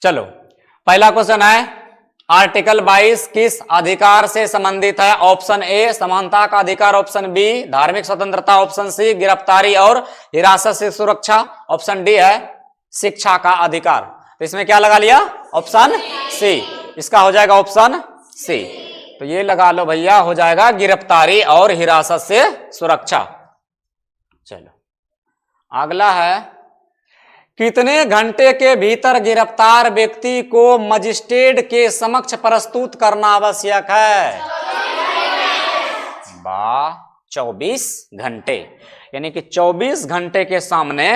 चलो पहला क्वेश्चन है, आर्टिकल 22 किस अधिकार से संबंधित है? ऑप्शन ए समानता का अधिकार, ऑप्शन बी धार्मिक स्वतंत्रता, ऑप्शन सी गिरफ्तारी और हिरासत से सुरक्षा, ऑप्शन डी है शिक्षा का अधिकार। तो इसमें क्या लगा लिया? Option C. इसका हो जाएगा ऑप्शन सी। तो ये लगा लो भैया, हो जाएगा गिरफ्तारी और हिरासत से सुरक्षा। चलो अगला है, कितने घंटे के भीतर गिरफ्तार व्यक्ति को मजिस्ट्रेट के समक्ष प्रस्तुत करना आवश्यक है? 24 घंटे। यानी कि 24 घंटे के सामने,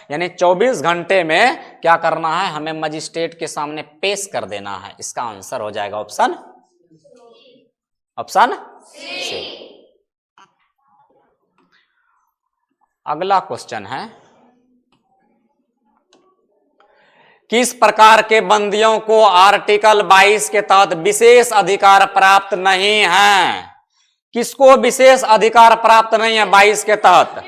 यानी 24 घंटे में क्या करना है? हमें मजिस्ट्रेट के सामने पेश कर देना है। इसका आंसर हो जाएगा ऑप्शन सी। अगला क्वेश्चन है, किस प्रकार के बंदियों को आर्टिकल 22 के तहत विशेष अधिकार प्राप्त नहीं है? किसको विशेष अधिकार प्राप्त नहीं है 22 के तहत?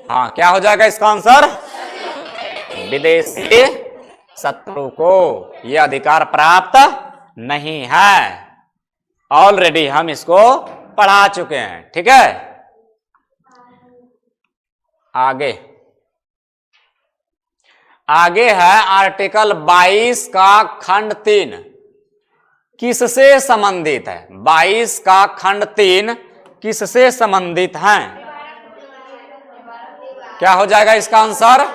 हाँ, क्या हो जाएगा इसका आंसर? विदेशी शत्रु को यह अधिकार प्राप्त नहीं है। ऑलरेडी हम इसको पढ़ा चुके हैं, ठीक है। आगे है आर्टिकल 22 का खंड 3 किससे संबंधित है? 22 का खंड 3 किससे संबंधित है? क्या हो जाएगा इसका आंसर?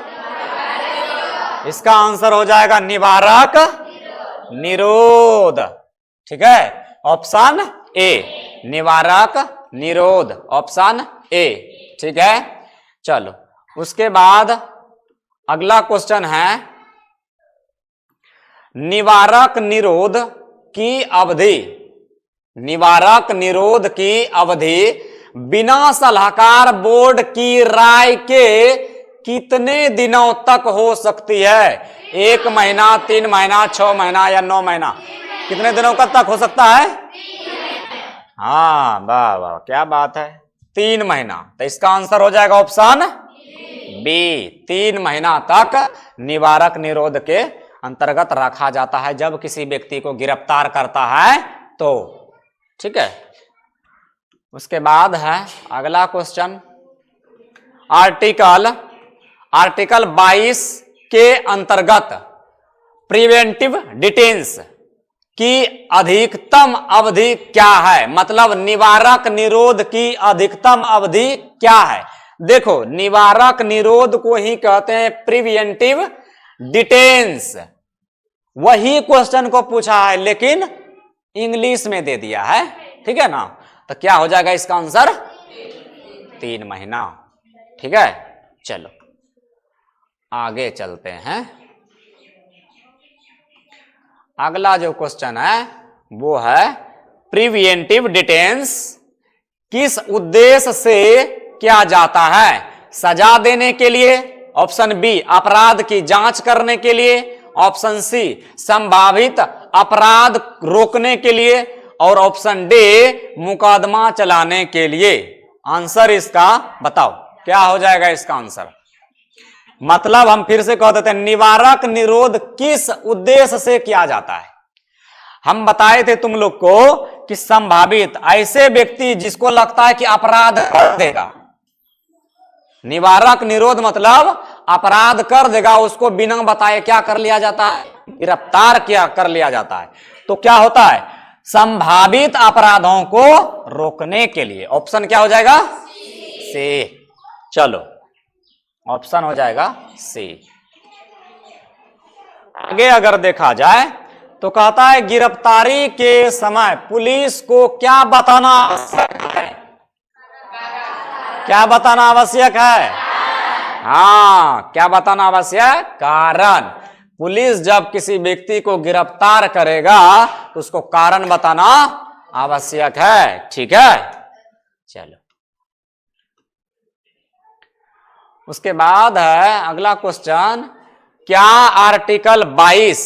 इसका आंसर हो जाएगा निवारक निरोध, ठीक है। ऑप्शन ए निवारक निरोध, ऑप्शन ए, ठीक है। चलो उसके बाद अगला क्वेश्चन है, निवारक निरोध की अवधि, निवारक निरोध की अवधि बिना सलाहकार बोर्ड की राय के कितने दिनों तक हो सकती है? 1 महीना, 3 महीना, 6 महीना या 9 महीना? कितने दिनों का तक हो सकता है? हाँ, वाह वाह, क्या बात है, 3 महीना। तो इसका आंसर हो जाएगा ऑप्शन बी, 3 महीना तक निवारक निरोध के अंतर्गत रखा जाता है जब किसी व्यक्ति को गिरफ्तार करता है तो, ठीक है। उसके बाद है अगला क्वेश्चन, आर्टिकल 22 के अंतर्गत प्रिवेंटिव डिटेंस की अधिकतम अवधि क्या है? मतलब निवारक निरोध की अधिकतम अवधि क्या है? देखो, निवारक निरोध को ही कहते हैं प्रिवेंटिव डिटेंस। वही क्वेश्चन को पूछा है लेकिन इंग्लिश में दे दिया है, ठीक है ना। तो क्या हो जाएगा इसका आंसर? 3 महीना, ठीक है। चलो आगे चलते हैं। अगला जो क्वेश्चन है वो है, प्रिवेंटिव डिटेंस किस उद्देश्य से किया जाता है? सजा देने के लिए, ऑप्शन बी अपराध की जांच करने के लिए, ऑप्शन सी संभावित अपराध रोकने के लिए, और ऑप्शन डी मुकदमा चलाने के लिए। आंसर इसका बताओ, क्या हो जाएगा इसका आंसर? मतलब हम फिर से कह देते हैं, निवारक निरोध किस उद्देश्य से किया जाता है? हम बताए थे तुम लोग को कि संभावित, ऐसे व्यक्ति जिसको लगता है कि अपराध कर देगा। निवारक निरोध मतलब अपराध कर देगा, उसको बिना बताए क्या कर लिया जाता है? गिरफ्तार कर लिया जाता है। तो क्या होता है? संभावित अपराधों को रोकने के लिए। ऑप्शन क्या हो जाएगा? सी। चलो ऑप्शन हो जाएगा सी। आगे अगर देखा जाए तो कहता है, गिरफ्तारी के समय पुलिस को क्या बताना आवश्यक है? क्या बताना आवश्यक है? हाँ, क्या बताना आवश्यक? कारण। पुलिस जब किसी व्यक्ति को गिरफ्तार करेगा तो उसको कारण बताना आवश्यक है, ठीक है। चलो उसके बाद है अगला क्वेश्चन, क्या आर्टिकल 22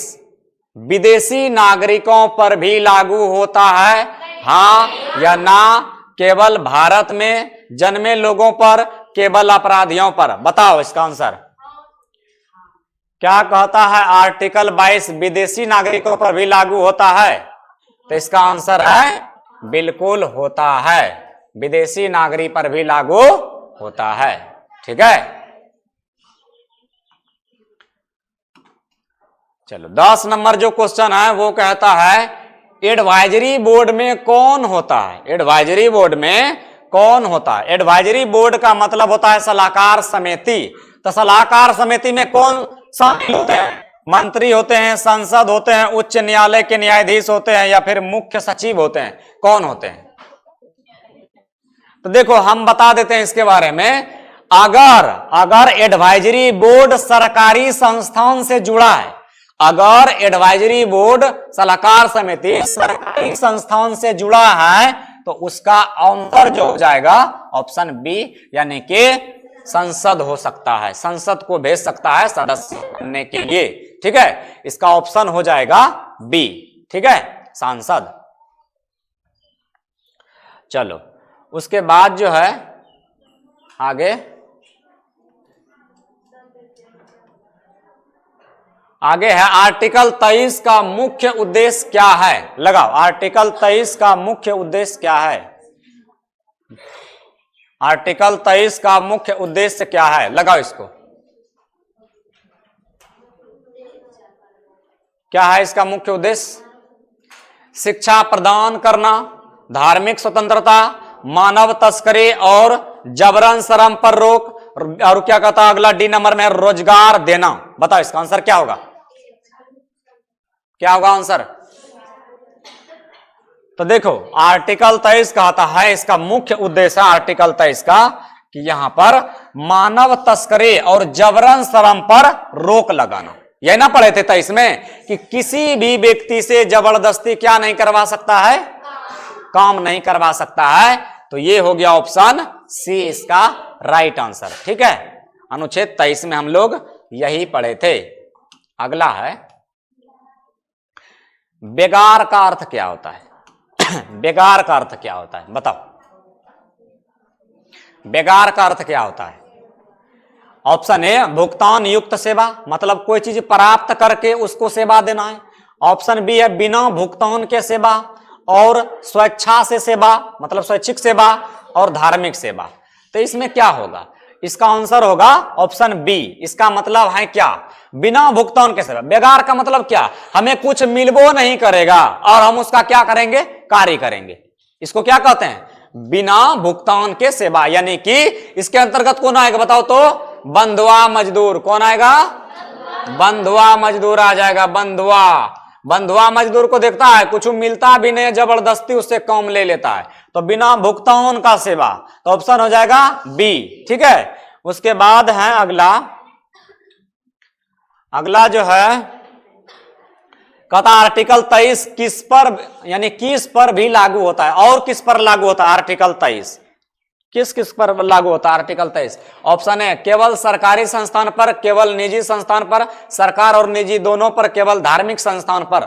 विदेशी नागरिकों पर भी लागू होता है? हाँ या ना? केवल भारत में जन्मे लोगों पर, केवल अपराधियों पर? बताओ इसका आंसर। क्या कहता है आर्टिकल 22 विदेशी नागरिकों पर भी लागू होता है? तो इसका आंसर है बिल्कुल होता है, विदेशी नागरिक पर भी लागू होता है। ठीक है, चलो 10 नंबर जो क्वेश्चन है वो कहता है एडवाइजरी बोर्ड में कौन होता है? एडवाइजरी बोर्ड में कौन होता है? एडवाइजरी बोर्ड का मतलब होता है सलाहकार समिति। तो सलाहकार समिति में कौन शामिल होते हैं? मंत्री होते हैं, संसद होते हैं, उच्च न्यायालय के न्यायाधीश होते हैं, या फिर मुख्य सचिव होते हैं? कौन होते हैं? तो देखो हम बता देते हैं इसके बारे में। अगर एडवाइजरी बोर्ड सरकारी संस्थान से जुड़ा है, अगर एडवाइजरी बोर्ड सलाहकार समिति सरकारी संस्थान से जुड़ा है, तो उसका आंसर जो हो जाएगा ऑप्शन बी, यानी कि संसद हो सकता है, संसद को भेज सकता है सदस्य बनने के लिए। ठीक है, इसका ऑप्शन हो जाएगा बी। ठीक है, सांसद। चलो उसके बाद जो है आगे है आर्टिकल 23 का मुख्य उद्देश्य क्या है? लगाओ, आर्टिकल 23 का मुख्य उद्देश्य क्या है? आर्टिकल 23 का मुख्य उद्देश्य क्या है? लगाओ इसको, क्या है इसका मुख्य उद्देश्य? शिक्षा प्रदान करना, धार्मिक स्वतंत्रता, मानव तस्करी और जबरन श्रम पर रोक, और क्या कहता है अगला डी नंबर में रोजगार देना। बताओ इसका आंसर क्या होगा? क्या होगा आंसर? तो देखो आर्टिकल 23 कहता है इसका मुख्य उद्देश्य आर्टिकल 23 का कि यहां पर मानव तस्करी और जबरन श्रम पर रोक लगाना। यह ना पढ़े थे 23 में कि किसी भी व्यक्ति से जबरदस्ती क्या नहीं करवा सकता है? काम नहीं करवा सकता है। तो ये हो गया ऑप्शन सी इसका राइट आंसर। ठीक है, अनुच्छेद 23 में हम लोग यही पढ़े थे। अगला है बेगार का अर्थ क्या होता है? बेगार का अर्थ क्या होता है बताओ? बेगार का अर्थ क्या होता है? ऑप्शन ए भुगतान युक्त सेवा, मतलब कोई चीज प्राप्त करके उसको सेवा देना है। ऑप्शन बी है बिना भुगतान के सेवा, और स्वेच्छा से सेवा मतलब स्वैच्छिक सेवा, और धार्मिक सेवा। तो इसमें क्या होगा? इसका आंसर होगा ऑप्शन बी। इसका मतलब है क्या? बिना भुगतान के सेवा। बेगार का मतलब क्या? हमें कुछ मिलबो नहीं करेगा और हम उसका क्या करेंगे? कार्य करेंगे। इसको क्या कहते हैं? बिना भुगतान के सेवा। यानी कि इसके अंतर्गत कौन आएगा बताओ तो? बंधुआ मजदूर। कौन आएगा? बंधुआ मजदूर आ जाएगा। बंधुआ मजदूर को देखता है कुछ मिलता भी नहीं, जबरदस्ती उससे काम ले लेता है। तो बिना भुगतान का सेवा, तो ऑप्शन हो जाएगा बी। ठीक है, उसके बाद है अगला जो है कहता आर्टिकल 23 किस पर, यानी किस पर भी लागू होता है? और किस पर लागू होता है आर्टिकल 23? किस किस पर लागू होता है आर्टिकल 23? ऑप्शन है केवल सरकारी संस्थान पर, केवल निजी संस्थान पर, सरकार और निजी दोनों पर, केवल धार्मिक संस्थान पर।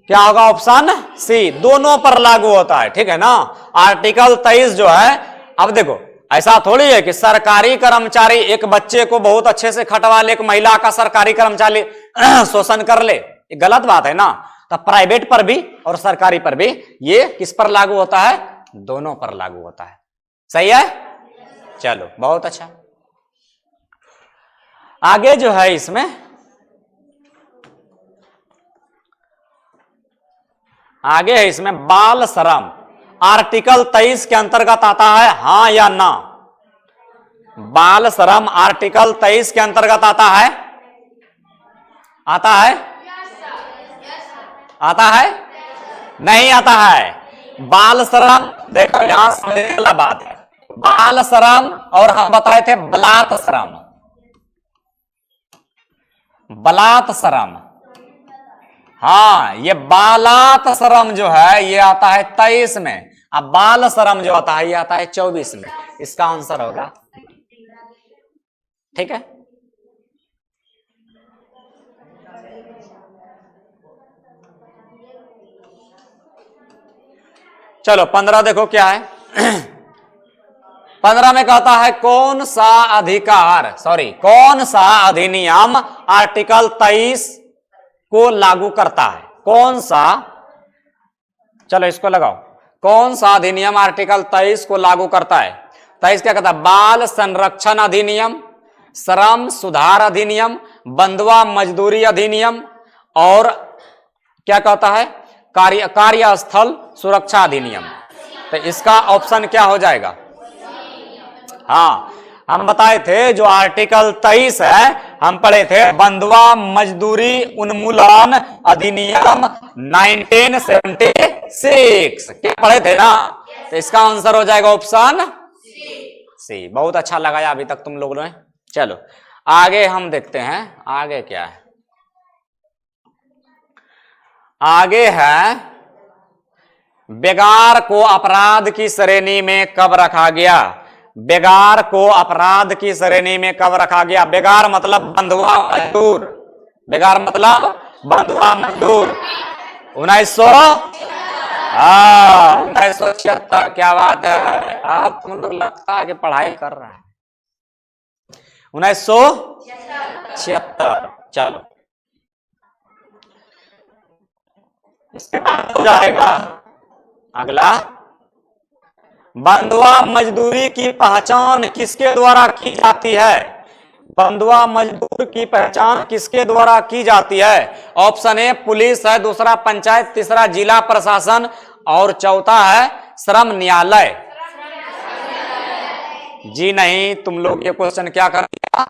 क्या होगा? ऑप्शन सी, दोनों पर लागू होता है। ठीक है ना, आर्टिकल 23 जो है, अब देखो ऐसा थोड़ी है कि सरकारी कर्मचारी एक बच्चे को बहुत अच्छे से खटवा ले, एक महिला का सरकारी कर्मचारी शोषण कर ले, ये गलत बात है ना। तो प्राइवेट पर भी और सरकारी पर भी ये किस पर लागू होता है? दोनों पर लागू होता है। सही है, चलो बहुत अच्छा। आगे जो है इसमें बाल श्रम आर्टिकल 23 के अंतर्गत आता है, हां या ना? बाल श्रम आर्टिकल 23 के अंतर्गत आता है? आता है? आता है? नहीं आता है। बाल श्रम देखो यहां समझने वाला बात है। बाल श्रम और हम बताए थे बलात् श्रम। बलात् श्रम, हाँ ये बालात श्रम जो है ये आता है 23 में, अब बाल श्रम जो आता है ये आता है 24 में। इसका आंसर होगा, ठीक है। चलो 15 देखो क्या है। 15 में कहता है कौन सा अधिनियम आर्टिकल 23 को लागू करता है? कौन सा, चलो इसको लगाओ, कौन सा अधिनियम आर्टिकल 23 को लागू करता है? 23 क्या कहता है? बाल संरक्षण अधिनियम, श्रम सुधार अधिनियम, बंधुआ मजदूरी अधिनियम, और क्या कहता है? कार्यस्थल सुरक्षा अधिनियम। तो इसका ऑप्शन क्या हो जाएगा? हाँ, हम बताए थे जो आर्टिकल 23 है, हम पढ़े थे बंधुआ मजदूरी उन्मूलन अधिनियम 1976, क्या पढ़े थे ना? तो इसका आंसर हो जाएगा ऑप्शन सी। बहुत अच्छा लगाया अभी तक तुम लोगों ने। चलो आगे हम देखते हैं, आगे क्या है? आगे है बेगार को अपराध की श्रेणी में कब रखा गया? बेगार को अपराध की श्रेणी में कब रखा गया? बेगार मतलब बंधुआ मजदूर, बेगार मतलब बंधुआ मजदूर। 1976। क्या बात है, आप तुम लोग लगता है कि पढ़ाई कर रहा है। 1976। चलो इसके बाद हो जाएगा अगला, बंधुआ मजदूरी की पहचान किसके द्वारा की जाती है? बंधुआ मजदूर की पहचान किसके द्वारा की जाती है? ऑप्शन ए पुलिस है, दूसरा पंचायत, तीसरा जिला प्रशासन, और चौथा है श्रम न्यायालय। जी नहीं, तुम लोग ये क्वेश्चन क्या कर दिया?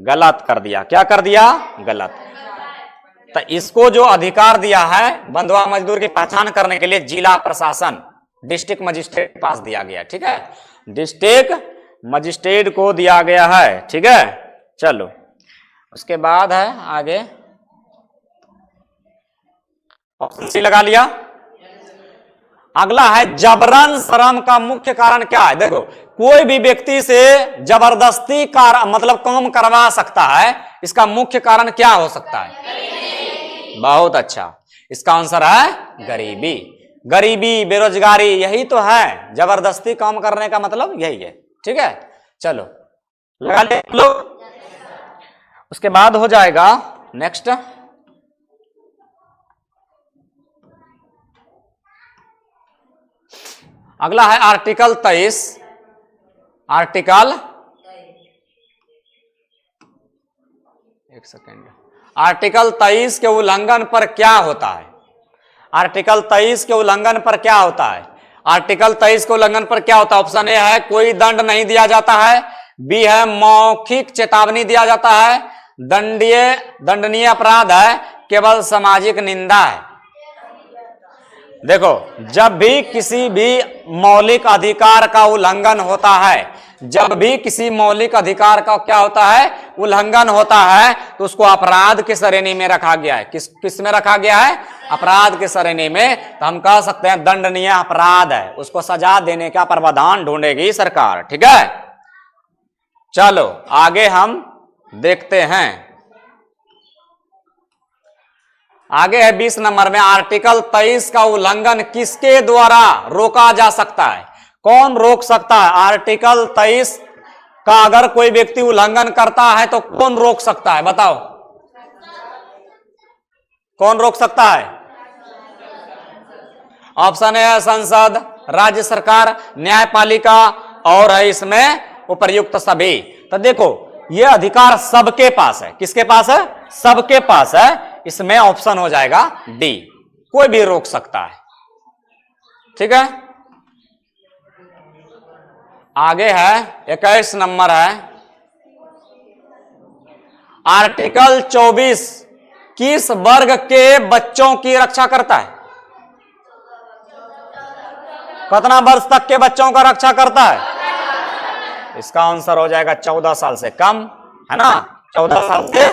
गलत कर दिया। क्या कर दिया? गलत। तो इसको जो अधिकार दिया है बंधुआ मजदूर की पहचान करने के लिए जिला प्रशासन, डिस्ट्रिक्ट मजिस्ट्रेट के पास दिया गया। ठीक है, डिस्ट्रिक्ट मजिस्ट्रेट को दिया गया है। ठीक है, चलो उसके बाद है आगे, ऑप्शन सी लगा लिया। अगला है जबरन श्रम का मुख्य कारण क्या है? देखो, कोई भी व्यक्ति से जबरदस्ती मतलब काम करवा सकता है, इसका मुख्य कारण क्या हो सकता है? बहुत अच्छा, इसका आंसर है गरीबी। गरीबी, बेरोजगारी, यही तो है, जबरदस्ती काम करने का मतलब यही है। ठीक है, चलो लगा ले लोग। उसके बाद हो जाएगा नेक्स्ट, अगला है आर्टिकल 23। आर्टिकल, एक सेकेंड, आर्टिकल 23 के उल्लंघन पर क्या होता है? आर्टिकल 23 के उल्लंघन पर क्या होता है? आर्टिकल 23 के उल्लंघन पर क्या होता है? ऑप्शन ए है कोई दंड नहीं दिया जाता है, बी है मौखिक चेतावनी दिया जाता है, दंडनीय अपराध है, केवल सामाजिक निंदा है। देखो, जब भी किसी भी मौलिक अधिकार का उल्लंघन होता है, जब भी किसी मौलिक अधिकार का क्या होता है? उल्लंघन होता है, तो उसको अपराध की श्रेणी में रखा गया है। किस में रखा गया है? अपराध की श्रेणी में। तो हम कह सकते हैं दंडनीय अपराध है, उसको सजा देने का प्रावधान ढूंढेगी सरकार। ठीक है, चलो आगे हम देखते हैं। आगे है 20 नंबर में, आर्टिकल 23 का उल्लंघन किसके द्वारा रोका जा सकता है? कौन रोक सकता है? आर्टिकल 23 का अगर कोई व्यक्ति उल्लंघन करता है तो कौन रोक सकता है? बताओ, कौन रोक सकता है? ऑप्शन है संसद, राज्य सरकार, न्यायपालिका, और है इसमें उपर्युक्त सभी। तो देखो, ये अधिकार सबके पास है। किसके पास है? सबके पास है। इसमें ऑप्शन हो जाएगा डी, कोई भी रोक सकता है। ठीक है, आगे है 21 नंबर है, आर्टिकल 24 किस वर्ग के बच्चों की रक्षा करता है? कितना वर्ष तक के बच्चों का रक्षा करता है? इसका आंसर हो जाएगा 14 साल से कम, है ना? 14 साल से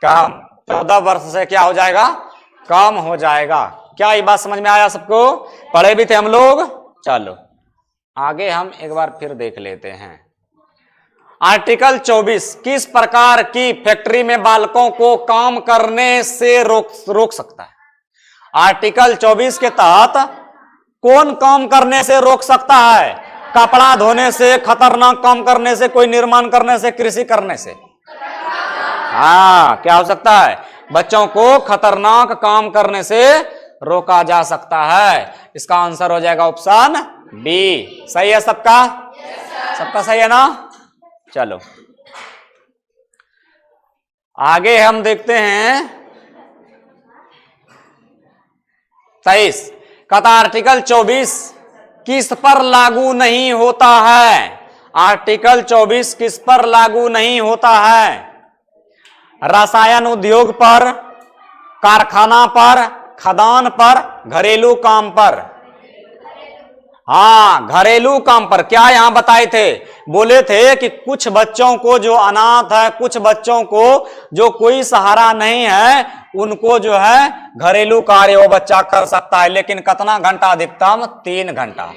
कम, 14 वर्ष से क्या हो जाएगा? कम हो जाएगा। क्या ये बात समझ में आया सबको? पढ़े भी थे हम लोग। चलो आगे हम एक बार फिर देख लेते हैं। आर्टिकल 24 किस प्रकार की फैक्ट्री में बालकों को काम करने से रोक सकता है? आर्टिकल 24 के तहत कौन काम करने से रोक सकता है? कपड़ा धोने से, खतरनाक काम करने से, कोई निर्माण करने से, कृषि करने से। हाँ, क्या हो सकता है? बच्चों को खतरनाक काम करने से रोका जा सकता है। इसका आंसर हो जाएगा ऑप्शन बी। सही है सबका? सबका सही है ना? चलो आगे हम देखते हैं 23। कहता आर्टिकल 24 किस पर लागू नहीं होता है? आर्टिकल 24 किस पर लागू नहीं होता है? रसायन उद्योग पर, कारखाना पर, खदान पर, घरेलू काम पर। हाँ, घरेलू काम पर। क्या यहां बताए थे? बोले थे कि कुछ बच्चों को जो अनाथ है, कुछ बच्चों को जो कोई सहारा नहीं है, उनको जो है घरेलू कार्य वो बच्चा कर सकता है, लेकिन कितना घंटा? अधिकतम 3 घंटा।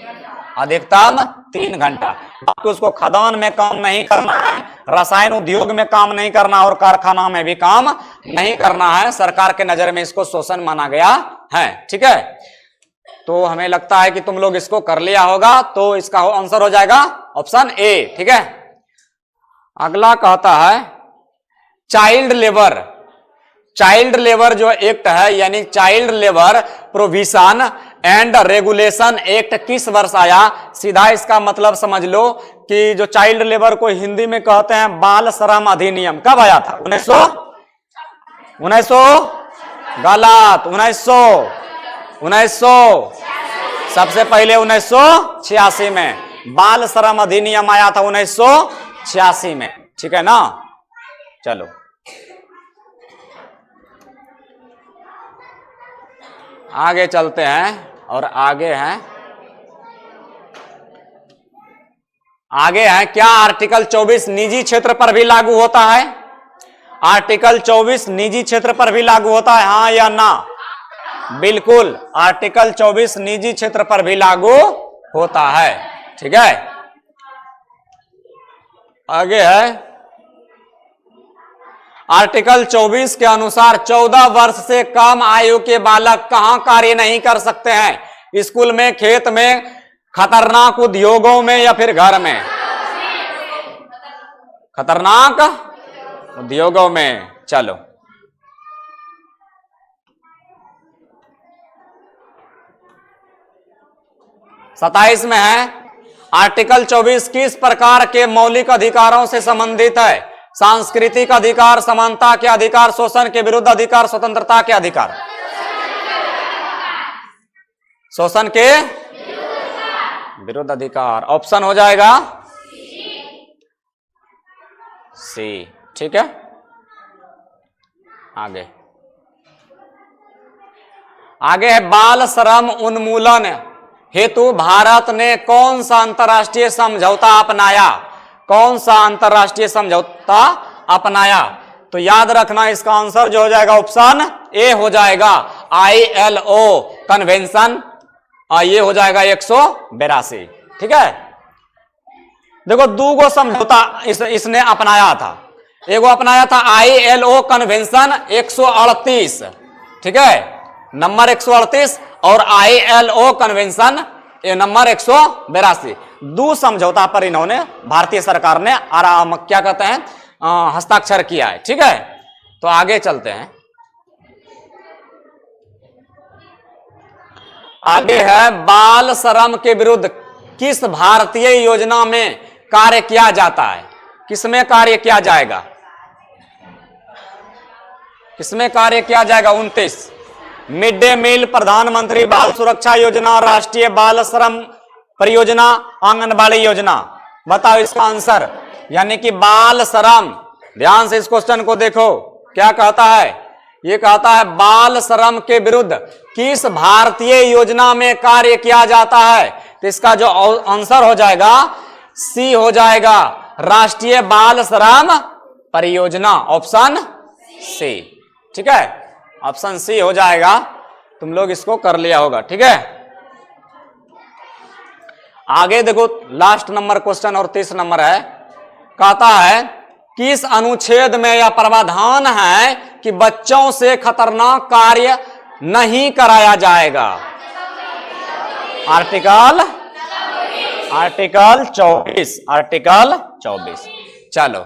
अधिकतम 3 घंटा। आपको उसको खदान में काम नहीं करना है, रसायन उद्योग में काम नहीं करना और कारखाना में भी काम नहीं करना है। सरकार के नजर में इसको शोषण माना गया है। ठीक है, तो हमें लगता है कि तुम लोग इसको कर लिया होगा, तो इसका आंसर हो जाएगा ऑप्शन ए। ठीक है, अगला कहता है चाइल्ड लेबर। चाइल्ड लेबर जो एक्ट है, यानी child labour provision and regulation act किस वर्ष आया? सीधा इसका मतलब समझ लो कि जो चाइल्ड लेबर को हिंदी में कहते हैं बाल श्रम अधिनियम, कब आया था? 1900 गलत, 1900 सबसे पहले 1986 में बाल श्रम अधिनियम आया था, 1986 में। ठीक है ना? चलो आगे चलते हैं और आगे है क्या आर्टिकल 24 निजी क्षेत्र पर भी लागू होता है? आर्टिकल 24 निजी क्षेत्र पर भी लागू होता है, हाँ या ना? बिल्कुल, आर्टिकल 24 निजी क्षेत्र पर भी लागू होता है। ठीक है, आगे है आर्टिकल 24 के अनुसार 14 वर्ष से कम आयु के बालक कहां कार्य नहीं कर सकते हैं? स्कूल में, खेत में, खतरनाक उद्योगों में या फिर घर में? खतरनाक उद्योगों में। चलो सताइस में है आर्टिकल 24 किस प्रकार के मौलिक अधिकारों से संबंधित है? सांस्कृतिक अधिकार, समानता के अधिकार, शोषण के विरुद्ध अधिकार, स्वतंत्रता के अधिकार। शोषण के विरुद्ध अधिकार। ऑप्शन हो जाएगा सी। ठीक है, आगे है बाल श्रम उन्मूलन हेतु भारत ने कौन सा अंतर्राष्ट्रीय समझौता अपनाया? कौन सा अंतर्राष्ट्रीय समझौता अपनाया? तो याद रखना इसका आंसर जो हो जाएगा ऑप्शन ए हो जाएगा, ILO कन्वेंशन। ये हो जाएगा 182। ठीक है, देखो दूगो समझौता इसने अपनाया था। एगो अपनाया था ILO कन्वेंशन 138, ठीक है, नंबर 138, और ILO कन्वेंशन नंबर 182। दो समझौता पर इन्होंने, भारतीय सरकार ने क्या कहते हैं, हस्ताक्षर किया है। ठीक है, तो आगे चलते हैं। आगे है बाल श्रम के विरुद्ध किस भारतीय योजना में कार्य किया जाता है? किसमें कार्य किया जाएगा? किसमें कार्य किया जाएगा? 29 मिड डे मील, प्रधानमंत्री बाल सुरक्षा योजना, राष्ट्रीय बाल श्रम परियोजना, आंगनबाड़ी योजना। बताओ इसका आंसर। यानी कि बाल श्रम, ध्यान से इस क्वेश्चन को देखो, क्या कहता है? ये कहता है बाल श्रम के विरुद्ध किस भारतीय योजना में कार्य किया जाता है? तो इसका जो आंसर हो जाएगा सी हो जाएगा, राष्ट्रीय बाल श्रम परियोजना, ऑप्शन सी। ठीक है, ऑप्शन सी हो जाएगा। तुम लोग इसको कर लिया होगा। ठीक है, आगे देखो लास्ट नंबर क्वेश्चन और 30 नंबर है। कहता है किस अनुच्छेद में यह प्रावधान है कि बच्चों से खतरनाक कार्य नहीं कराया जाएगा? Article article 24, article 24। चलो,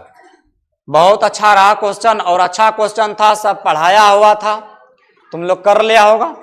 बहुत अच्छा रहा क्वेश्चन, और अच्छा क्वेश्चन था, सब पढ़ाया हुआ था, तुम लोग कर लिया होगा।